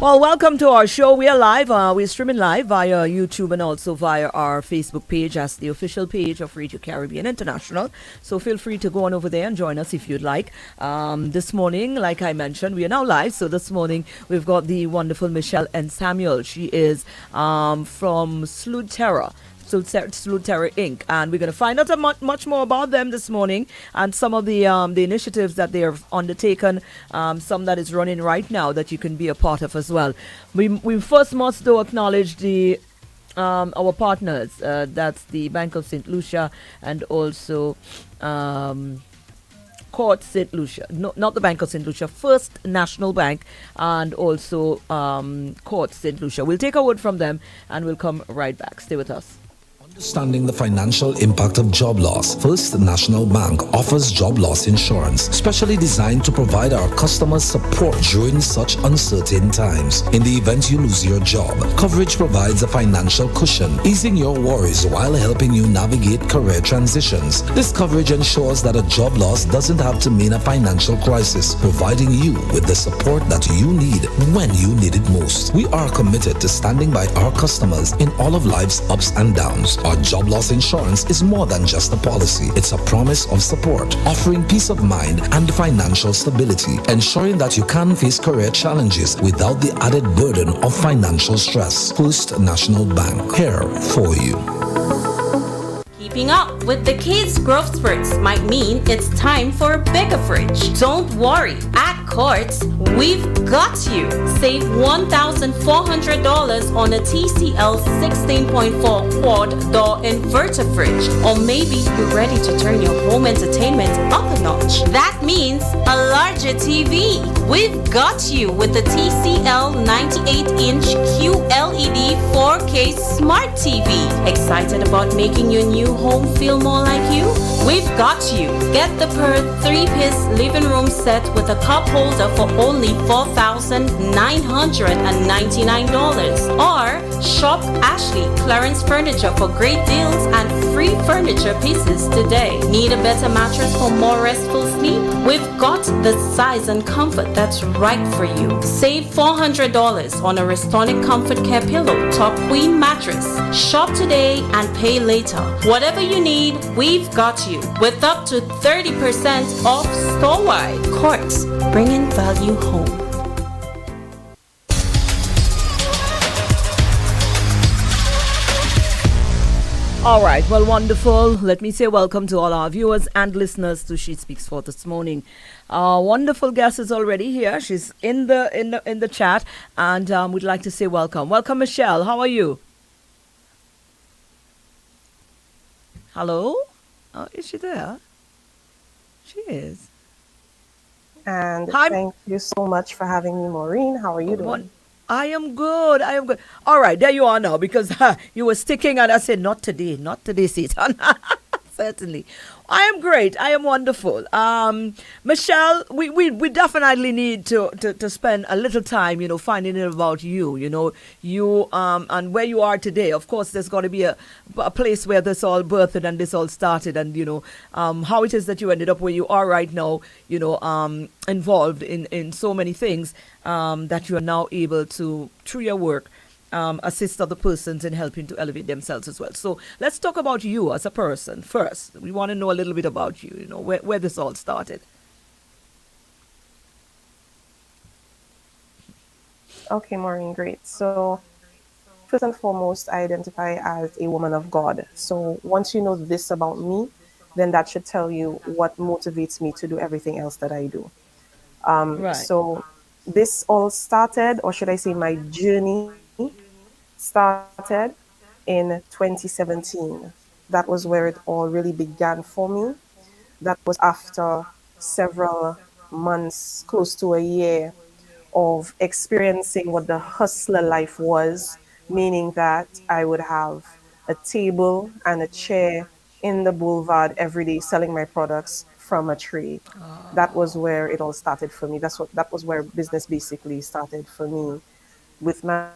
Well, welcome to our show. We are live. We're streaming live via YouTube and also via our Facebook page as the official page of Radio Caribbean International. So feel free to go on over there and join us if you'd like. This morning, like I mentioned, we are now live. So this morning, we've got the wonderful Michelle and Samuel. She is from Sleuth Terror. Sleuth Terror Inc. And we're going to find out much more about them this morning and some of the initiatives that they have undertaken, some that is running right now that you can be a part of as well. We first must though acknowledge the our partners. That's the Bank of St. Lucia and also Court St. Lucia. No, not the Bank of St. Lucia, First National Bank and also Court St. Lucia. We'll take a word from them and we'll come right back. Stay with us. Understanding the financial impact of job loss, First National Bank offers job loss insurance, specially designed to provide our customers support during such uncertain times. In the event you lose your job, coverage provides a financial cushion, easing your worries while helping you navigate career transitions. This coverage ensures that a job loss doesn't have to mean a financial crisis, providing you with the support that you need when you need it most. We are committed to standing by our customers in all of life's ups and downs. Our job loss insurance is more than just a policy. It's a promise of support, offering peace of mind and financial stability, ensuring that you can face career challenges without the added burden of financial stress. First National Bank, here for you. Keeping up with the kids' growth spurts might mean it's time for a bigger fridge. Don't worry, at Courts, we've got you. Save $1,400 on a TCL 16.4 quad door inverter fridge. Or maybe you're ready to turn your home entertainment up a notch. That means a larger TV. We've got you with the TCL 98-inch QLED 4K Smart TV. Excited about making your new home feel more like you? We've got you. Get the Perth 3-piece living room set with a cup holder for only $4,999. Or shop Ashley Clarence Furniture for great deals and free furniture pieces today. Need a better mattress for more restful sleep? We've got the size and comfort that's right for you. Save $400 on a Restonic Comfort Care Pillow Top Queen mattress. Shop today and pay later. Whatever you need, we've got you. With up to 30% off store-wide. Courts, bringing value home. All right, well, wonderful. Let me say welcome to all our viewers and listeners to She Speaks For this morning. Our wonderful guest is already here. She's in the chat, and we'd like to say welcome. Welcome, Michelle. How are you? Hello? Is she there? She is. And Hi. thank you so much for having me, Mareen. How are you doing? I am good. I am good. All right, there you are now because you were sticking and I said, not today, Satan. Certainly. I am great. I am wonderful. Michelle, we definitely need to spend a little time, finding out about you, you and where you are today. Of course, there's got to be a place where this all birthed and this all started and, how it is that you ended up where you are right now, involved in so many things that you are now able to, through your work, assist other persons in helping to elevate themselves as well. So let's talk about you as a person first. We want to know a little bit about you, where this all started. Okay, Maureen, great. So first and foremost, I identify as a woman of God. So once you know this about me, then that should tell you what motivates me to do everything else that I do. Right. So this all started, or should I say my journey started in 2017. That was where it all really began for me. That was after several months, close to a year, of experiencing what the hustler life was, meaning that I would have a table and a chair in the boulevard every day selling my products from a tray. That was where it all started for me. That was where business basically started for me, with my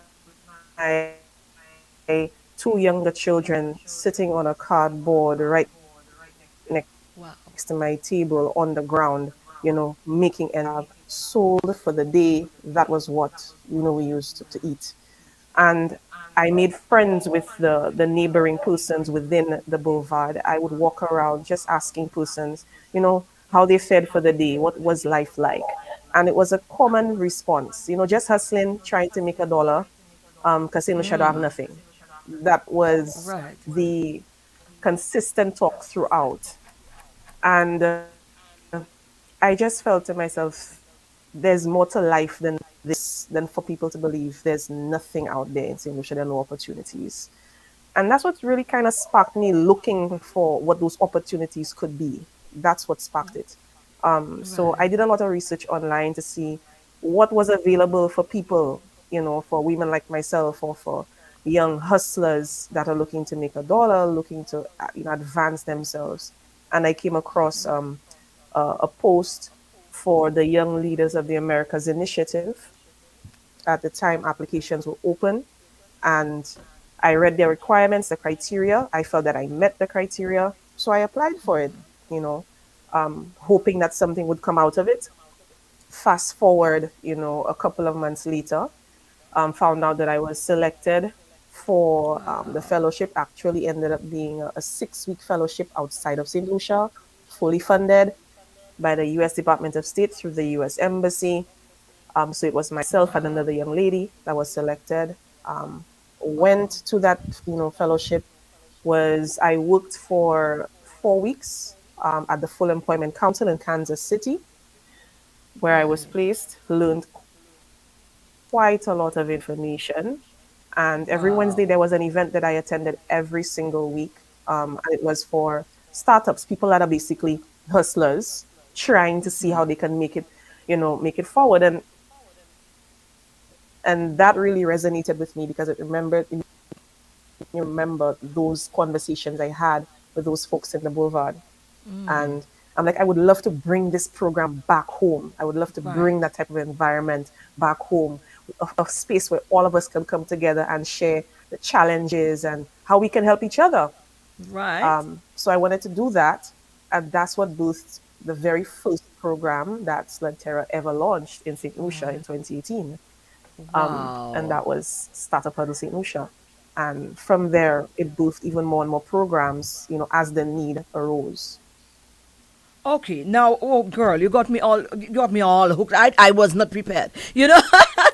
two younger children sitting on a cardboard right next Wow. to my table on the ground, making ends. sold for the day, that was what, we used to eat. And I made friends with the neighboring persons within the boulevard. I would walk around just asking persons, how they fed for the day, what was life like. And it was a common response, just hustling, trying to make a dollar, because St. Lucia don't have nothing. That was Right. the consistent talk throughout. And I just felt to myself, there's more to life than this, than for people to believe there's nothing out there in St. Lucia, there are no opportunities. And that's what really kind of sparked me looking for what those opportunities could be. That's what sparked it. So I Right. did a lot of research online to see what was available for people, for women like myself, or for young hustlers that are looking to make a dollar, looking to advance themselves. And I came across a post for the Young Leaders of the Americas initiative. At the time, applications were open, and I read their requirements, the criteria. I felt that I met the criteria, so I applied for it, you know, hoping that something would come out of it. Fast forward, a couple of months later, found out that I was selected for the fellowship. Actually, ended up being a 6-week fellowship outside of St. Lucia, fully funded by the U.S. Department of State through the U.S. Embassy. So it was myself and another young lady that was selected. Went to that, fellowship. Was I worked for 4 weeks at the Full Employment Council in Kansas City, where I was Right. placed. Learned quite a lot of information. And every Wednesday Wow. there was an event that I attended every single week. And it was for startups, people that are basically hustlers trying to see how they can make it forward. And that really resonated with me because it remember those conversations I had with those folks in the boulevard. And I'm like, I would love to bring this program back home. I would love to bring Right. that type of environment back home, a space where all of us can come together and share the challenges and how we can help each other. Right. So I wanted to do that. And that's what boosted the very first program that Slugterra ever launched in St. Lucia in 2018. And Wow. that was Startup Huddle St. Lucia. And from there, it boosted even more and more programs, as the need arose. Okay, now, oh girl, you got me all hooked. I was not prepared.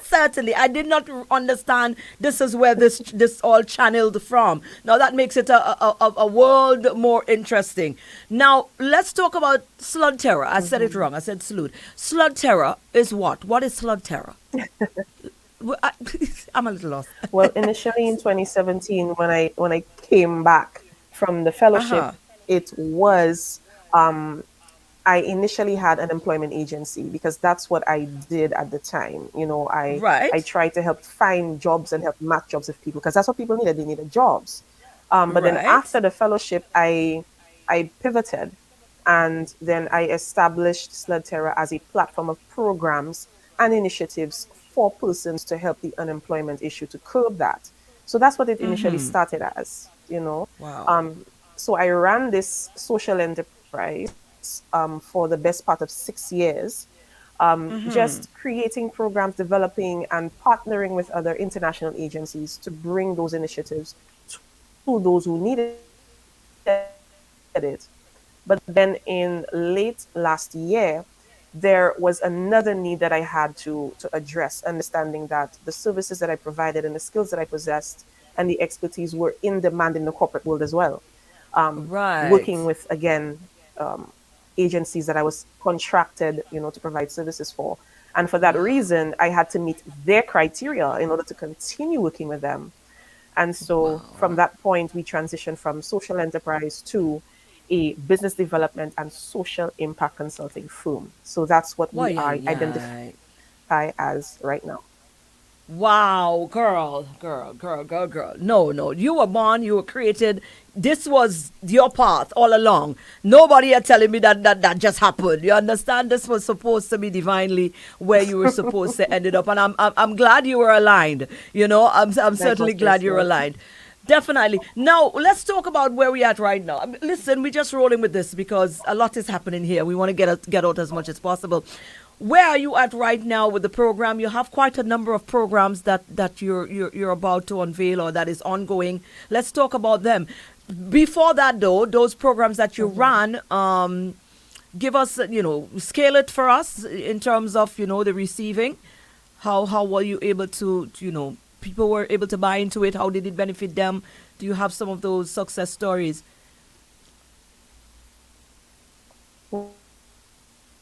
Certainly, I did not understand this is where this all channeled from. Now that makes it a world more interesting. Now let's talk about Slug Terror. I said it Mhm. wrong. I said Slud. Slug Terror is what? What is Slug Terror? I'm a little lost. Well, initially in 2017, when I came back from the Uh fellowship, huh. it was um, I initially had an employment agency because that's what I did at the time. I Right. tried to help find jobs and help match jobs with people because that's what people needed. They needed jobs. But then Right. after the fellowship, I pivoted, and then I established Sludterra as a platform of programs and initiatives for persons to help the unemployment issue to curb that. So that's what it initially started as. Wow. Um, so I ran this social enterprise for the best part of 6 years, just creating programs, developing and partnering with other international agencies to bring those initiatives to those who needed it. But then in late last year, there was another need that I had to address, understanding that the services that I provided and the skills that I possessed and the expertise were in demand in the corporate world as well. Working Right. with, again, agencies that I was contracted, to provide services for. And for that reason, I had to meet their criteria in order to continue working with them. And so from Wow. that point, we transitioned from social enterprise to a business development and social impact consulting firm. So that's what Why? we Yeah. are Yeah. identify as right now. Wow, girl, girl, girl, girl, girl. No, no. You were born, you were created. This was your path all along. Nobody are telling me that just happened. You understand? This was supposed to be divinely where you were supposed to end it up. And I'm glad you were aligned. I'm My certainly glad goodness, you're yes. aligned. Definitely. Now, let's talk about where we're at right now. Listen, we're just rolling with this because a lot is happening here. We want to get out as much as possible. where are you at right now with the program? You have quite a number of programs that you're about to unveil or that is ongoing. Let's talk about them. Before that, though, those programs that you Mhm. ran, give us, scale it for us in terms of, the receiving. How were you able to, people were able to buy into it? How did it benefit them? Do you have some of those success stories?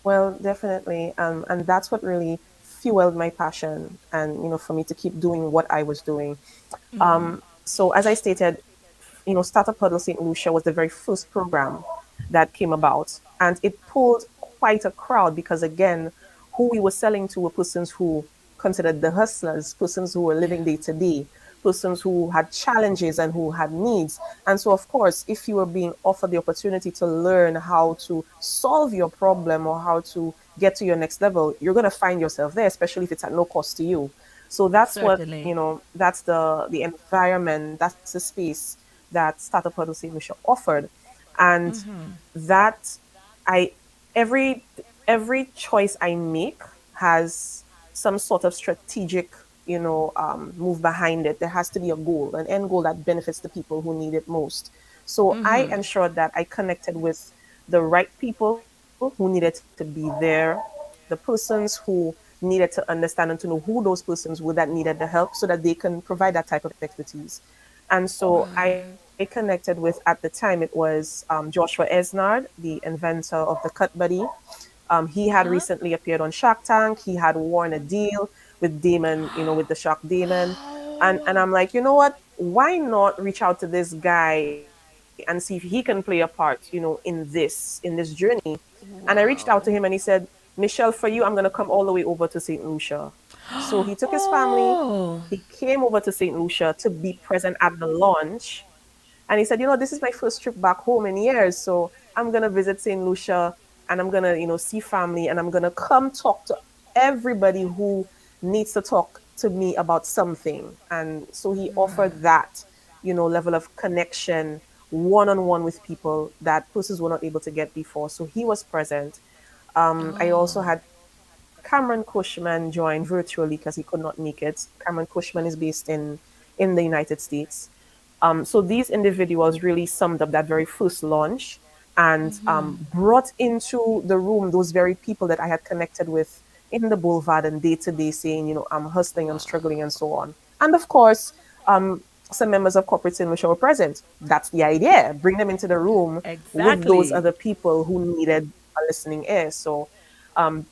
Well, definitely. And that's what really fueled my passion and, for me to keep doing what I was doing. So as I stated, Startup Huddle St. Lucia was the very first program that came about. And it pulled quite a crowd because, again, who we were selling to were persons who considered the hustlers, persons who were living day to day, persons who had challenges and who had needs. And so, of course, if you were being offered the opportunity to learn how to solve your problem or how to get to your next level, you're going to find yourself there, especially if it's at no cost to you. So that's what, Certainly. that's the environment, that's the space that Startup Huddle St. Lucia offered. And that I every every choice I make has some sort of strategic, move behind it. There has to be a goal, an end goal that benefits the people who need it most. So I ensured that I connected with the right people who needed to be there, the persons who needed to understand and to know who those persons were that needed the help so that they can provide that type of expertise. And so I connected with, at the time, it was Joshua Esnard, the inventor of the Cut Buddy. He had Uh-huh. recently appeared on Shark Tank. He had won a deal with Damon, with the Shark Damon. And Oh, I'm like, you know what? Why not reach out to this guy and see if he can play a part, in this journey? And I reached out to him and he wow. said, Michelle, for you, I'm gonna come all the way over to St. Lucia. So he took his family, Oh, he came over to St. Lucia to be present at the launch. And he said, this is my first trip back home in years. So I'm going to visit St. Lucia and I'm going to, see family and I'm going to come talk to everybody who needs to talk to me about something. And so he offered that, level of connection one on one with people that persons were not able to get before. So he was present. I also had Cameron Cushman join virtually because he could not make it. Cameron Cushman is based in the United States. So these individuals really summed up that very first launch and brought into the room those very people that I had connected with in the boulevard and day to day saying, I'm hustling, I'm struggling, and so on. And of course, some members of corporate St. were present. That's the idea. Bring them into the room with those exactly. other people who needed a listening ear. So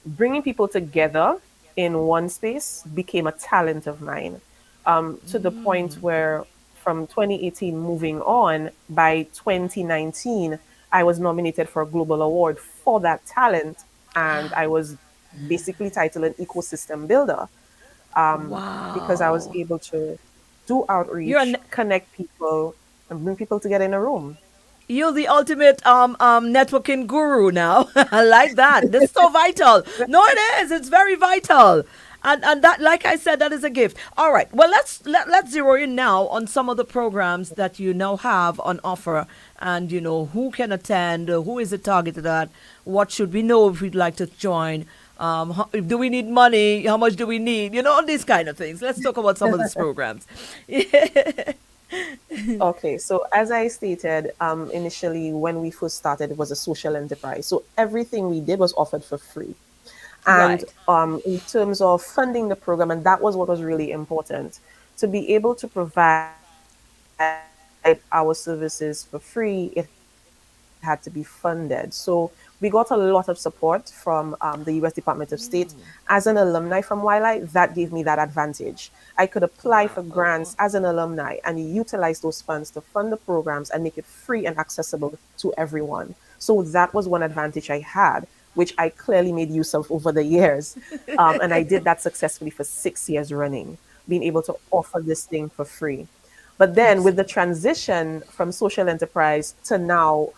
bringing people together in one space became a talent of mine, to the point where from 2018 moving on, by 2019, I was nominated for a global award for that talent. And I was basically titled an ecosystem builder, because I was Wow. able to do You're outreach, an, connect people, and bring people together in a room. you're the ultimate networking guru now. I like that. This is so vital. No, it is. It's very vital. And that, like I said, that is a gift. All right. Well, let's zero in now on some of the programs that you now have on offer, and who can attend, who is it targeted at, what should we know if we'd like to join. Do we need money? How much do we need? All these kind of things. Let's talk about some of these programs. Okay, so as I stated, initially when we first started, it was a social enterprise. So everything we did was offered for free. And Right. in terms of funding the program, and that was what was really important, to be able to provide our services for free, it had to be funded. So we got a lot of support from the US Department of State. As an alumni from Wiley, that gave me that advantage. I could apply for grants as an alumni and utilize those funds to fund the programs and make it free and accessible to everyone. So that was one advantage I had, which I clearly made use of over the years. And I did that successfully for 6 years running, being able to offer this thing for free. But then with the Excellent. transition from social enterprise to now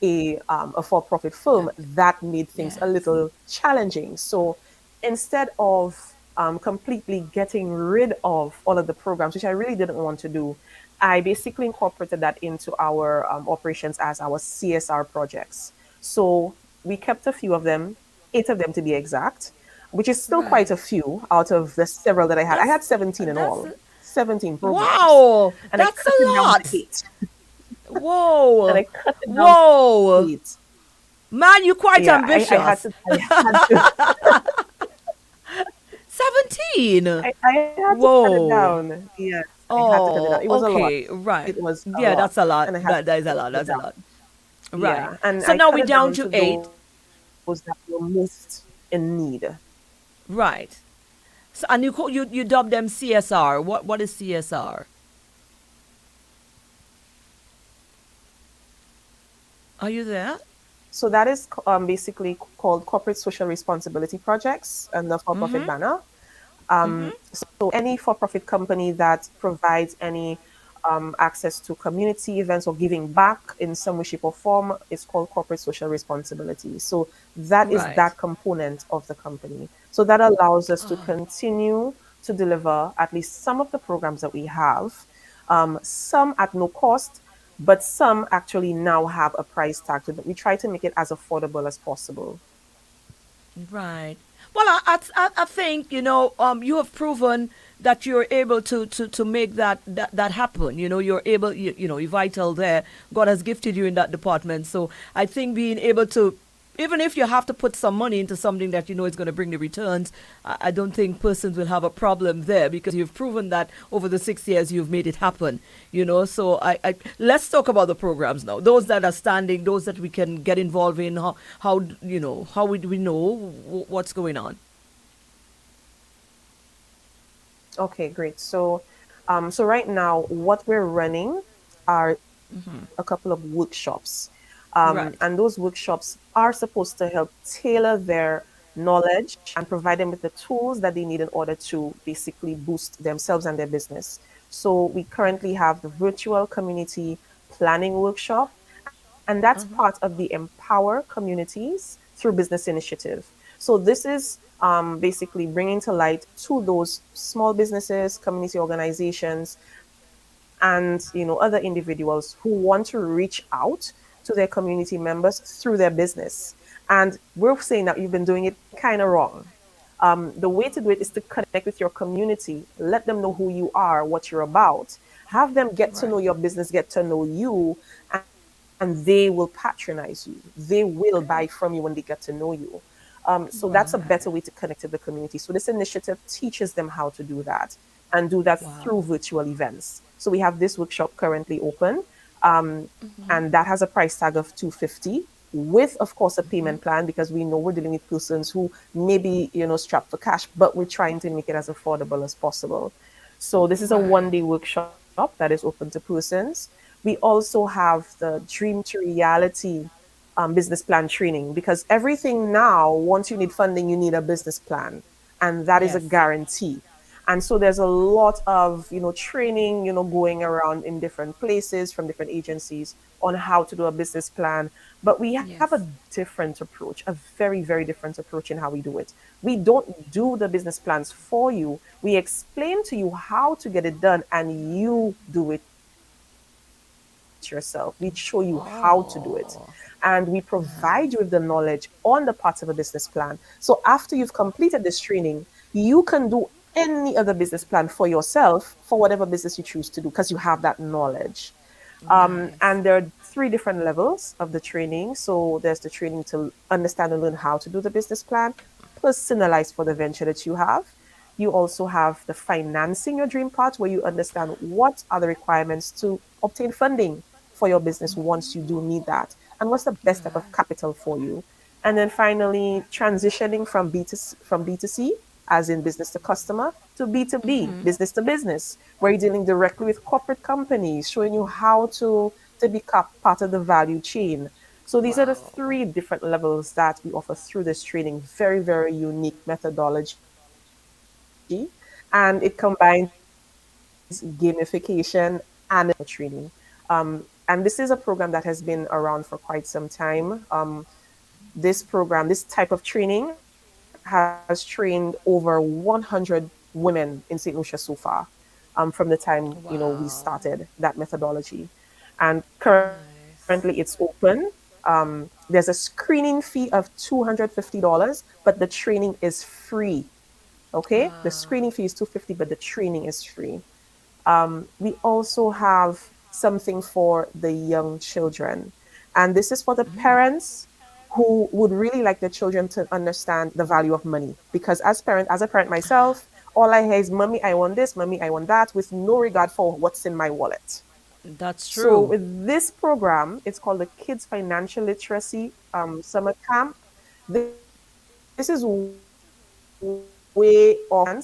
a for-profit firm, that made things a Yes. little challenging. So instead of completely getting rid of all of the programs, which I really didn't want to do, I basically incorporated that into our operations as our CSR projects. So we kept a few of them, 8 of them to be exact. which is still quite a Right. few out of the several that I had. I That's had 17 in that's all, 17 programs. wow. And I That's cut a it down to lot. 8. And Whoa. I cut it down to Whoa. 8. Man, you quite Yeah, ambitious. I had to 17. I had to cut it Whoa. down. Yes, I had to cut it down. Oh, It was a lot. okay. Right. It was a Yeah, lot, that's a lot. and I had That to that is a cut lot. it That's a down. lot. Right. Yeah, and So I now cut we're it down down to to 8. those that were most in need. Right. So, and you dub them CSR. What is CSR? Are you there? So that is basically called corporate social responsibility projects and the for-profit banner. So any for-profit company that provides any access to community events or giving back in some way, shape, or form is called corporate social responsibility. So that is Right. that component of the company. So that allows us to continue to deliver at least some of the programs that we have, some at no cost, but some actually now have a price tag so that we try to make it as affordable as possible. Right. Well, I think you have proven that you're able to make that happen. You're able. You're vital there. God has gifted you in that department. So I think being able to, even if you have to put some money into something that you know is going to bring the returns, I don't think persons will have a problem there because you've proven that over the 6 years you've made it happen. So let's talk about the programs now. Those that are standing, those that we can get involved in. How would we know what's going on? Okay, great. So right now, what we're running are a couple of workshops. Right. And those workshops are supposed to help tailor their knowledge and provide them with the tools that they need in order to basically boost themselves and their business. So we currently have the virtual community planning workshop, and that's part of the Empower Communities through Business Initiative. So this is basically bringing to light to those small businesses, community organizations, and other individuals who want to reach out to their community members through their business. And we're saying that you've been doing it kind of wrong. The way to do it is to connect with your community, let them know who you are, what you're about, have them get to know Right. your business, get to know you, and they will patronize you. They will buy from you when they get to know you. So that's a better Right. way to connect to the community. So this initiative teaches them how to do that and do that through Wow. virtual events. So we have this workshop currently open, um, and that has a price tag of 250 with, of course, a payment plan because we know we're dealing with persons who may be, strapped for cash, but we're trying to make it as affordable as possible. So this is a Right. one-day workshop that is open to persons. We also have the Dream to Reality business plan training because everything now, once you need funding, you need a business plan, and that is a Yes. guarantee. And so there's a lot of training going around in different places from different agencies on how to do a business plan. But we have Yes. a different approach, a very, very different approach in how we do it. We don't do the business plans for you. We explain to you how to get it done, and you do it yourself. We show you how to do it. Oh. And we provide you with the knowledge on the parts of a business plan. So after you've completed this training, you can do any other business plan for yourself for whatever business you choose to do because you have that knowledge. Nice. And there are three different levels of the training. So there's the training to understand and learn how to do the business plan, personalized for the venture that you have. You also have the financing your dream part, where you understand what are the requirements to obtain funding for your business once you do need that, and what's the best type of Right. capital for you. And then finally, transitioning from B2C, as in business to customer, to B2B, business to business, where you're dealing directly with corporate companies, showing you how to be part of the value chain. So these are the Wow. three different levels that we offer through this training. Very, very unique methodology, and it combines gamification and training. And this is a program that has been around for quite some time. This type of training has trained over 100 women in St. Lucia so far, from the time we Wow. started that methodology. And currently Nice. it's open. There's a screening fee of $250, but the training is free. Okay, the screening fee is 250, but the training is free. We also have something for the young children, and this is for the parents who would really like their children to understand the value of money. Because as a parent myself, all I hear is, "Mommy, I want this. Mommy, I want that," with no regard for what's in my wallet. That's So true. with this program, it's called the Kids Financial Literacy Summer Camp. This is way of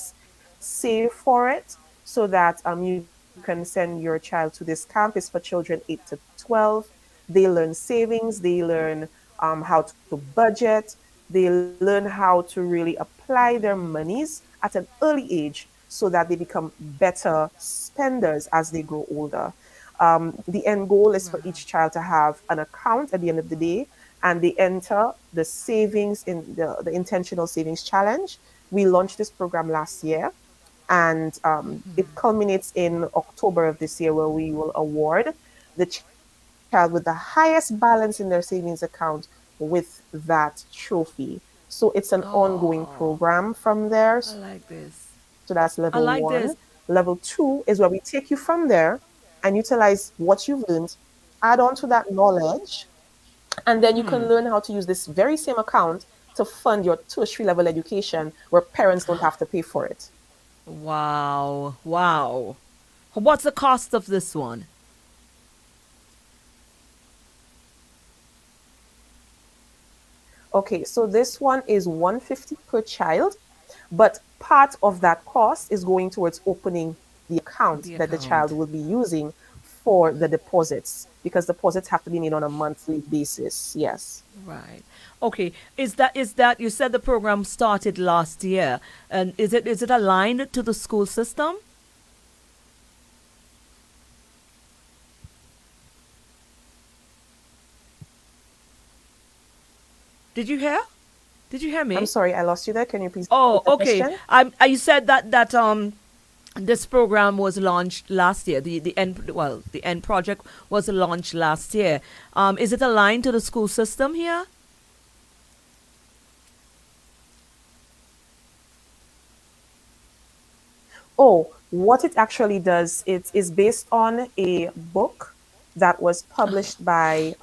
save for it so that you can send your child to this camp. It's for children 8 to 12. They learn savings, they learn how to budget, they learn how to really apply their monies at an early age so that they become better spenders as they grow older. The end goal is for each child to have an account at the end of the day, and they enter the savings in the intentional savings challenge. We launched this program last year, and it culminates in October of this year, where we will award the child with the highest balance in their savings account with that trophy. So it's an ongoing Oh, program from there. I So like this. that's I level like one. this. Level two is where we take you from there and utilize what you've learned, add on to that knowledge, and then you can learn how to use this very same account to fund your tertiary level education where parents don't have to pay for it. Wow. Wow. What's the cost of this one? Okay, so this one is 150 per child, but part of that cost is going towards opening the account The that the child account. will be using for the deposits, because deposits have to be made on a monthly basis. Yes. Right. Okay. Is that you said the program started last year, and is it aligned to the school system? Did you hear? Did you hear I'm me? sorry, I lost you there. Can you please Oh, repeat the okay. question? You said that this program was launched last year. The end project was launched last year. Is it aligned to the school system here? Oh, what it actually does, it is based on a book that was published by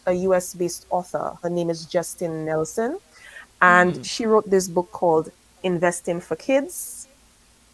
a US based author. Her name is Justin Nelson. And she wrote this book called Investing for Kids.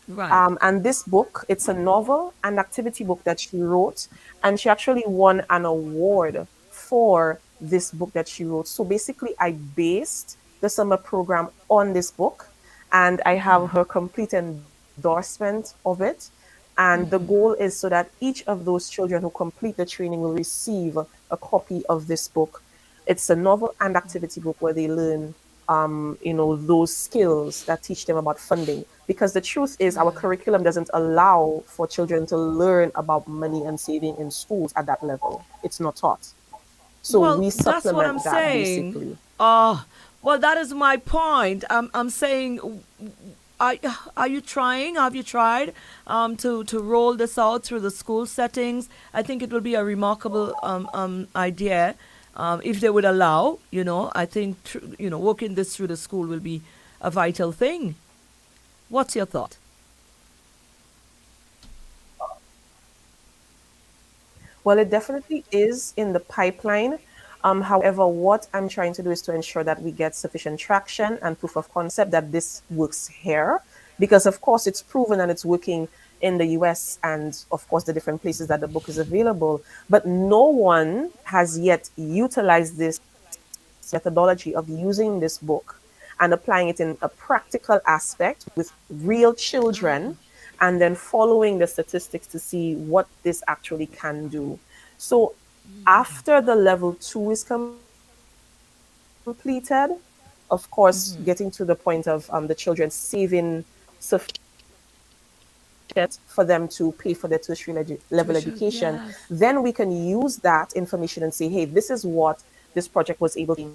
Right. And this book, it's a novel and activity book that she wrote. And she actually won an award for this book that she wrote. So basically, I based the summer program on this book, and I have her complete endorsement of it. And the goal is so that each of those children who complete the training will receive a copy of this book. It's a novel and activity book where they learn, those skills that teach them about funding. Because the truth is, our curriculum doesn't allow for children to learn about money and saving in schools at that level. It's not taught. So Well, we that's what I'm supplement that saying. basically. Well, that is my point. I'm saying, are, are you trying? Have you tried to roll this out through the school settings? I think it would be a remarkable idea if they would allow. I think working this through the school will be a vital thing. What's your thought? Well, it definitely is in the pipeline. However, what I'm trying to do is to ensure that we get sufficient traction and proof of concept that this works here. Because, of course, it's proven and it's working in the US and, of course, the different places that the book is available. But no one has yet utilized this methodology of using this book and applying it in a practical aspect with real children, and then following the statistics to see what this actually can do. So after the level two is completed, of course, getting to the point of the children saving sufficient for them to pay for their tertiary level Tuition. education, Yes. then we can use that information and say, hey, this is what this project was able to do.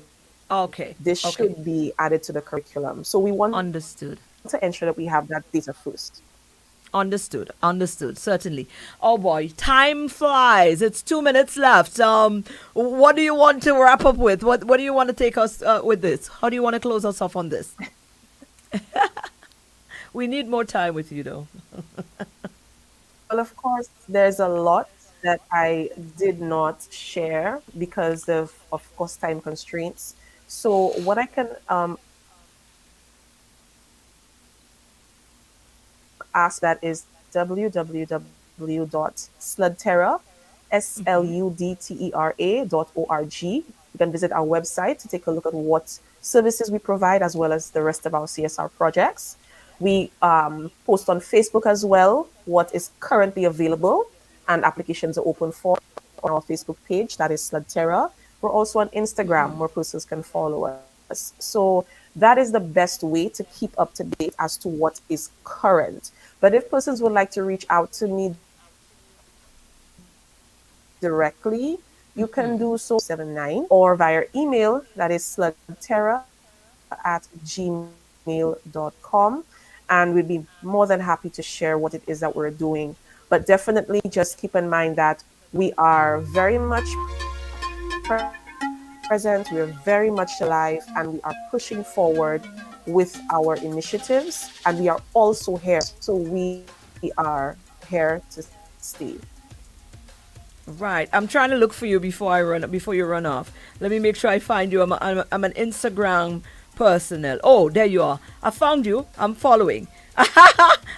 Okay. This Okay. should be added to the curriculum. So we want Understood. to ensure that we have that data first. Understood. Understood. Certainly. Oh boy, time flies. It's 2 minutes left. What do you want to wrap up with? What do you want to take us with this? How do you want to close us off on this? We need more time with you, though. Well, of course, there's a lot that I did not share because of course, time constraints. So what I can ask that is www.sludterra, sludtera.org. You can visit our website to take a look at what services we provide as well as the rest of our CSR projects. We post on Facebook as well what is currently available, and applications are open for on our Facebook page, that is Sludterra. We're also on Instagram where persons can follow us. So that is the best way to keep up to date as to what is current. But if persons would like to reach out to me directly, you can do so 79 or via email, that is sludterra@gmail.com. And we'd be more than happy to share what it is that we're doing. But definitely just keep in mind that we are very much present, we are very much alive, and we are pushing forward with our initiatives. And we are also here. So we are here to stay. Right. I'm trying to look for you before you run off. Let me make sure I find you. I'm an Instagram personnel. Oh, there you are. I found you. I'm following.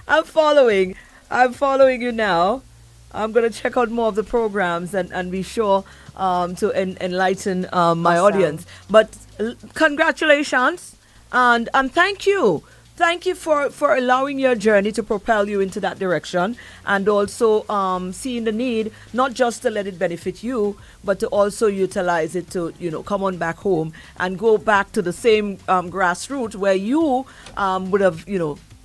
I'm following. I'm following you now. I'm going to check out more of the programs and be sure to enlighten my Awesome. audience. But congratulations and thank you. Thank you for allowing your journey to propel you into that direction, and also seeing the need not just to let it benefit you, but to also utilize it to, come on back home and go back to the same grassroots where you would have,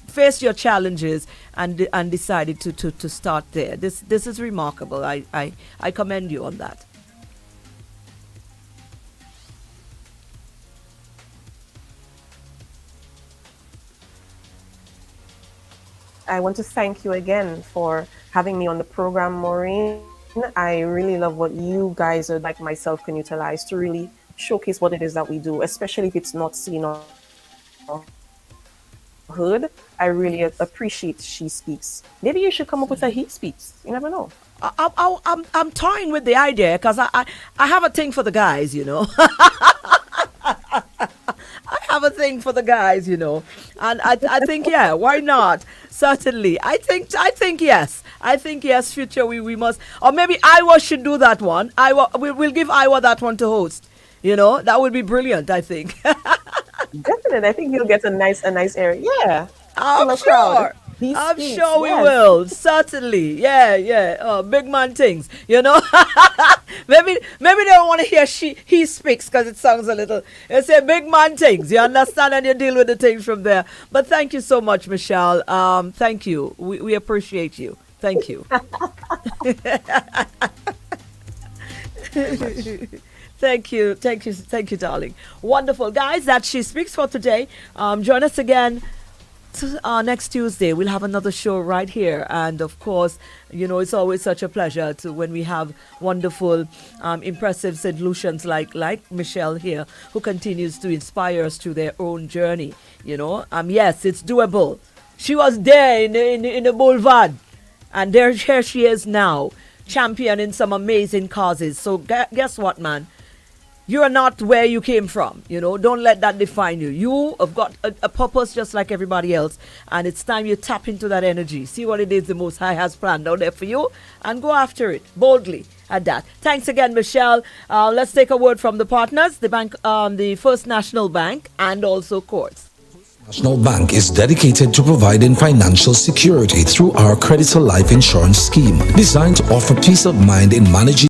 faced your challenges and decided to start there. This is remarkable. I commend you on that. I want to thank you again for having me on the program, Maureen. I really love what you guys, like myself, can utilize to really showcase what it is that we do, especially if it's not seen or heard. I really appreciate She Speaks. Maybe you should come up with a He Speaks. You never know. I'm toying with the idea because I have a thing for the guys, I have a thing for the guys, and I think, yeah, why not? Certainly, I think yes. I think yes. Future, we must, or maybe Iowa should do that one. We'll give Iowa that one to host. That would be brilliant. I think. Definitely. I think you'll get a nice area. Yeah. I'm Full of crowd. sure. He I'm speaks, sure we yes. will. Certainly. Yeah. Big man things. Maybe they don't want to hear he speaks because it sounds a little. They say big man things. You understand, and you deal with the things from there. But thank you so much, Michelle. Thank you. We appreciate you. Thank you. Thank you, darling. Wonderful, guys. That She Speaks for today. Join us again next Tuesday. We'll have another show right here, and of course, it's always such a pleasure to when we have wonderful, impressive solutions like Michelle here, who continues to inspire us through their own journey. Yes, it's doable. She was there in the boulevard, and here she is now, championing some amazing causes. So guess what, man? You're not where you came from. Don't let that define you. You have got a purpose just like everybody else, and it's time you tap into that energy. See what it is the Most High has planned out there for you, and go after it boldly at that. Thanks again, Michelle. Let's take a word from the partners, the bank, the First National Bank, and also Courts. National Bank is dedicated to providing financial security through our Creditor Life Insurance Scheme, designed to offer peace of mind in managing